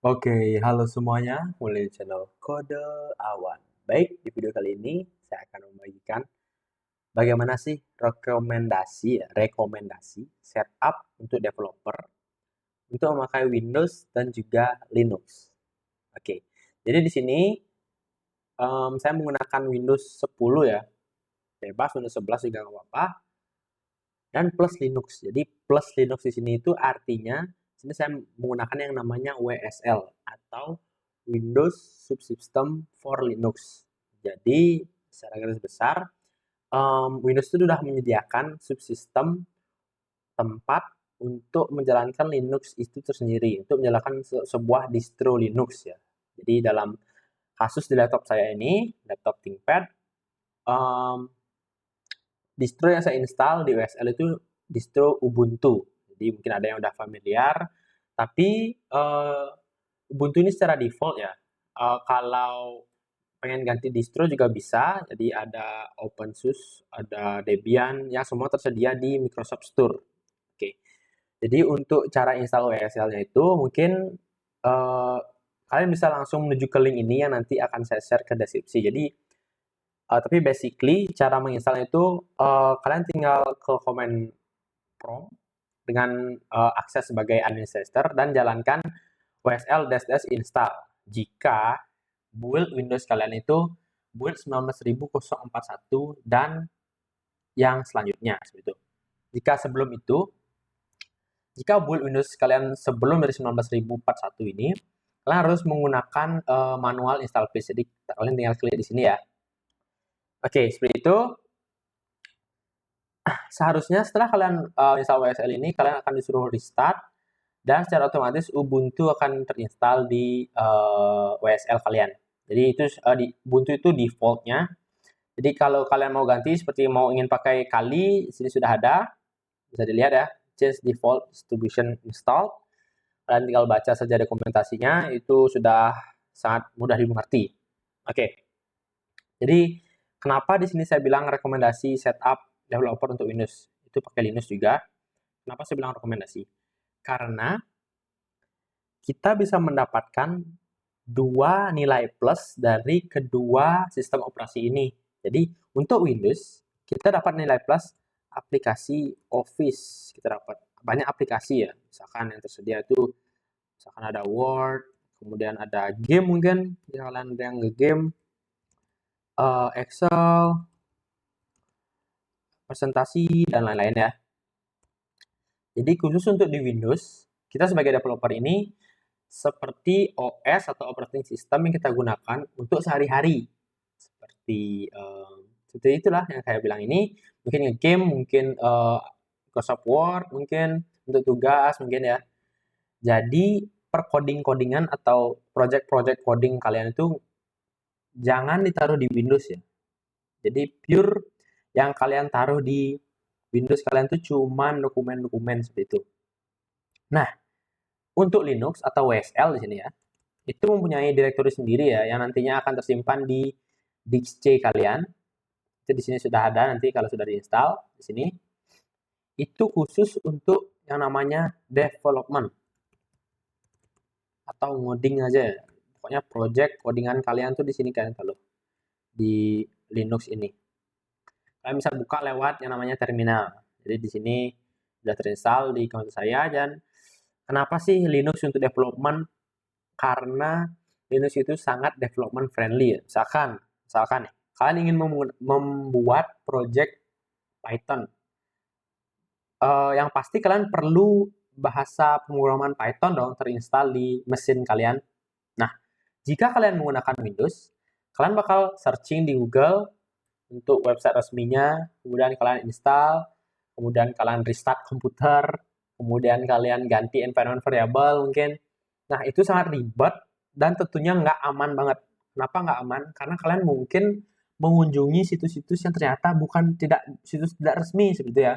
Oke, halo semuanya, mulai channel Kode Awan. Baik, di video kali ini saya akan membagikan bagaimana sih rekomendasi setup untuk developer untuk memakai Windows dan juga Linux. Oke, jadi di sini saya menggunakan Windows 10 ya, bebas Windows 11 juga nggak apa-apa, dan plus Linux. Jadi plus Linux di sini itu artinya sini saya menggunakan yang namanya WSL atau Windows Subsystem for Linux. Jadi secara garis besar Windows itu sudah menyediakan subsistem tempat untuk menjalankan Linux itu tersendiri, untuk menjalankan sebuah distro Linux ya. Jadi dalam kasus di laptop saya ini, laptop ThinkPad, um, distro yang saya install di WSL itu distro Ubuntu. Jadi mungkin ada yang udah familiar, tapi Ubuntu ini secara default ya. Kalau pengen ganti distro juga bisa. Jadi ada OpenSUSE, ada Debian, yang semua tersedia di Microsoft Store. Oke. Jadi untuk cara install WSL-nya itu mungkin uh, kalian bisa langsung menuju ke link ini yang nanti akan saya share ke deskripsi. Jadi tapi basically cara menginstal itu kalian tinggal ke command prompt dengan akses sebagai administrator dan jalankan WSL-install jika build Windows kalian itu build 19041 dan yang selanjutnya seperti itu. Jika sebelum itu, jika build Windows kalian sebelum dari 19041 ini, kalian harus menggunakan manual install please. Jadi kalian tinggal klik di sini ya. Oke, seperti itu. Seharusnya setelah kalian install WSL ini, kalian akan disuruh restart dan secara otomatis Ubuntu akan terinstall di WSL kalian. Jadi itu di Ubuntu itu defaultnya. Jadi kalau kalian mau ganti seperti mau ingin pakai Kali, sini sudah ada, bisa dilihat ya, change default distribution install. Kalian tinggal baca saja dokumentasinya, itu sudah sangat mudah dimengerti. Oke, jadi kenapa di sini saya bilang rekomendasi setup developer untuk Windows itu pakai Linux juga? Kenapa saya bilang rekomendasi? Karena kita bisa mendapatkan dua nilai plus dari kedua sistem operasi ini. Jadi untuk Windows kita dapat nilai plus aplikasi Office, kita dapat banyak aplikasi ya, misalkan yang tersedia itu misalkan ada Word, kemudian ada game mungkin, ya kalian ada yang nge-game, Excel, presentasi dan lain-lain ya. Jadi khusus untuk di Windows, kita sebagai developer ini seperti OS atau operating system yang kita gunakan untuk sehari-hari. Seperti itulah yang saya bilang ini. Mungkin game, mungkin Microsoft Word, mungkin untuk tugas, mungkin ya. Jadi per coding-codingan atau project-project coding kalian itu jangan ditaruh di Windows ya. Jadi pure yang kalian taruh di Windows kalian itu cuma dokumen-dokumen seperti itu. Nah, untuk Linux atau WSL di sini ya, itu mempunyai direktori sendiri ya, yang nantinya akan tersimpan di disk C kalian. Itu di sini sudah ada nanti kalau sudah diinstal di sini. Itu khusus untuk yang namanya development atau ngoding aja ya. Pokoknya project codingan kalian tuh di sini kalian taruh di Linux ini. Kalian bisa buka lewat yang namanya terminal. Jadi di sini sudah terinstall di komputer saya. Dan kenapa sih Linux untuk development? Karena Linux itu sangat development friendly ya. Misalkan kalian ingin membuat project Python. Yang pasti kalian perlu bahasa pemrograman Python dong terinstall di mesin kalian. Nah, jika kalian menggunakan Windows, kalian bakal searching di Google untuk website resminya, kemudian kalian install, kemudian kalian restart komputer, kemudian kalian ganti environment variable mungkin. Nah, itu sangat ribet dan tentunya nggak aman banget. Kenapa nggak aman? Karena kalian mungkin mengunjungi situs-situs yang ternyata bukan situs tidak resmi seperti itu ya.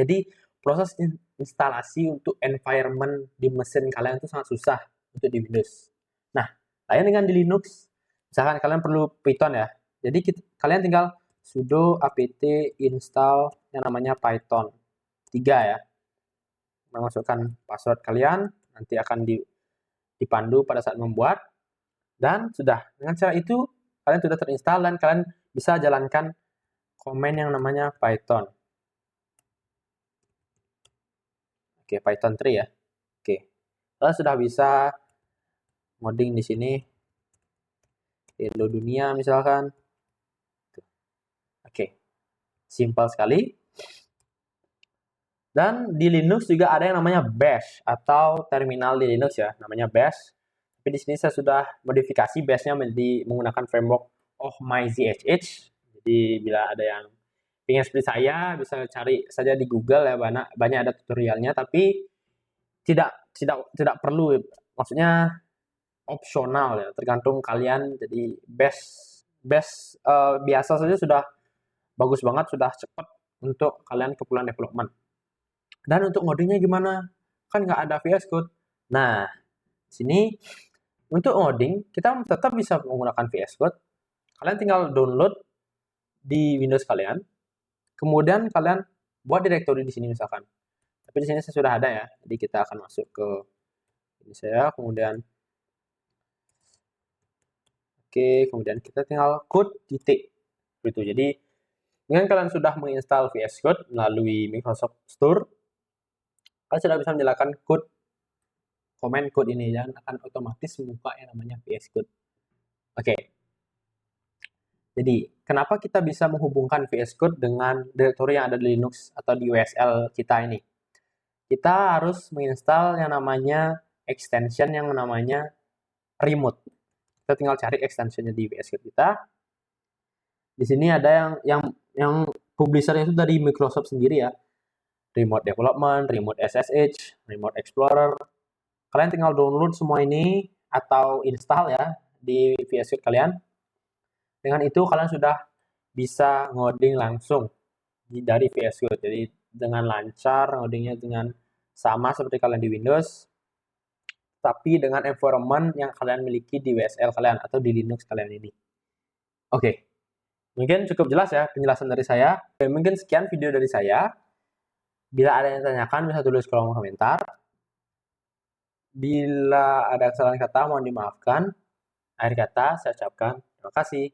Jadi proses instalasi untuk environment di mesin kalian itu sangat susah untuk di Windows. Nah, lain dengan di Linux, misalkan kalian perlu Python ya. Jadi kalian tinggal sudo apt install yang namanya Python 3 ya. Memasukkan password kalian, nanti akan dipandu pada saat membuat, dan sudah. Dengan cara itu, kalian sudah terinstall dan kalian bisa jalankan command yang namanya Python. Oke, Python 3 ya. Oke. Kalian sudah bisa ngoding di sini. Hello dunia misalkan. Oke. Simpel sekali. Dan di Linux juga ada yang namanya bash atau terminal di Linux ya, namanya bash. Tapi di sini saya sudah modifikasi bash-nya menggunakan framework of MyZHH. Jadi bila ada yang ingin seperti saya bisa cari saja di Google ya, banyak ada tutorialnya, tapi tidak perlu, maksudnya opsional ya, tergantung kalian. Jadi bash biasa saja sudah bagus banget, sudah cepat untuk kalian keperluan development. Dan untuk ngodingnya gimana? Kan nggak ada VS Code. Nah, sini untuk ngoding kita tetap bisa menggunakan VS Code. Kalian tinggal download di Windows kalian. Kemudian kalian buat direktori di sini misalkan. Tapi di sini saya sudah ada ya. Jadi kita akan masuk ke ini saya, kemudian kemudian kita tinggal code titik itu. Jadi dengan kalian sudah menginstal VS Code melalui Microsoft Store, kalian sudah bisa menjalankan command code ini dan akan otomatis membuka yang namanya VS Code. Oke. Jadi, kenapa kita bisa menghubungkan VS Code dengan direktori yang ada di Linux atau di WSL kita ini? Kita harus menginstal yang namanya extension yang namanya remote. Kita tinggal cari extensionnya di VS Code kita. Di sini ada yang publishernya itu dari Microsoft sendiri ya. Remote Development, Remote SSH, Remote Explorer. Kalian tinggal download semua ini atau install ya di VS Code kalian. Dengan itu kalian sudah bisa ngoding langsung dari VS Code. Jadi dengan lancar ngodingnya dengan sama seperti kalian di Windows, tapi dengan environment yang kalian miliki di WSL kalian atau di Linux kalian ini. Oke. Mungkin cukup jelas ya penjelasan dari saya. Oke, mungkin sekian video dari saya. Bila ada yang tanyakan, bisa tulis kolom komentar. Bila ada kesalahan kata, mohon dimaafkan. Akhir kata, saya ucapkan terima kasih.